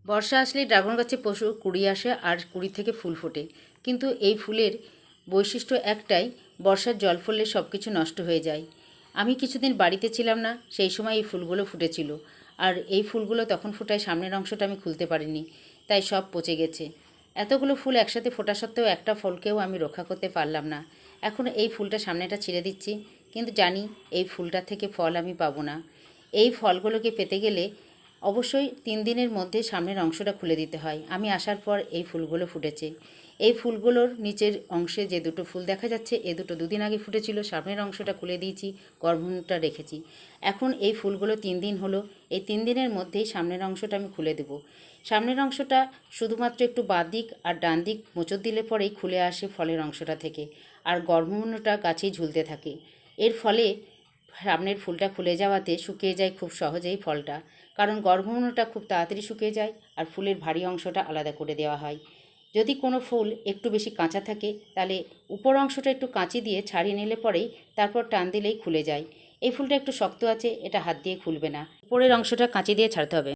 বর্ষা আসলেই ড্রাগন গাছে প্রচুর কুঁড়ি আসে আর কুঁড়ি থেকে ফুল ফোটে। কিন্তু এই ফুলের বৈশিষ্ট্য একটাই, বর্ষার জল পড়লে সব কিছু নষ্ট হয়ে যায়। আমি কিছুদিন বাড়িতে ছিলাম না, সেই সময় এই ফুলগুলো ফুটেছিল। আর এই ফুলগুলো তখন ফোটায় সামনের অংশটা আমি খুলতে পারিনি, তাই সব পচে গেছে। এতগুলো ফুল একসাথে ফোটা সত্ত্বেও একটা ফলকেও আমি রক্ষা করতে পারলাম না। এখন এই ফুলটা সামনেটা ছিঁড়ে দিচ্ছি, কিন্তু জানি এই ফুলটা থেকে ফল আমি পাবো না। এই ফলগুলোকে পেতে গেলে অবশ্যই 3 দিনের মধ্যে সামনের অংশটা খুলে দিতে হয়। আমি আসার পর এই ফুলগুলো ফুটেছে। এই ফুলগুলোর নিচের অংশে যে দুটো ফুল দেখা যাচ্ছে, এ দুটো 2 দিন আগে ফুটেছিল। সামনের অংশটা খুলে দিয়েছি, গর্ভটা রেখেছি। এখন এই ফুলগুলো 3 দিন হলো। এই 3 দিনের মধ্যেই সামনের অংশটা আমি খুলে দেব। সামনের অংশটা শুধুমাত্র একটু বাঁ দিক আর ডান দিক মোচড় দিলে পরেই খুলে আসে ফলের অংশটা থেকে, আর গর্ভমূলটা গাছেই ঝুলতে থাকে। এর ফলে সামনের ফুলটা খুলে যাওয়াতে শুকিয়ে যায় খুব সহজেই ফলটা, কারণ গর্ভমূলটা খুব তাড়াতাড়ি শুকিয়ে যায় আর ফুলের ভারী অংশটা আলাদা করে দেওয়া হয়। যদি কোনো ফুল একটু বেশি কাঁচা থাকে, তাহলে উপর অংশটা একটু কাঁচি দিয়ে ছাড়িয়ে নিলে পরেই তারপর টান দিলেই খুলে যায়। এই ফুলটা একটু শক্ত আছে, এটা হাত দিয়ে খুলবে না, উপরের অংশটা কাঁচি দিয়ে ছাড়তে হবে।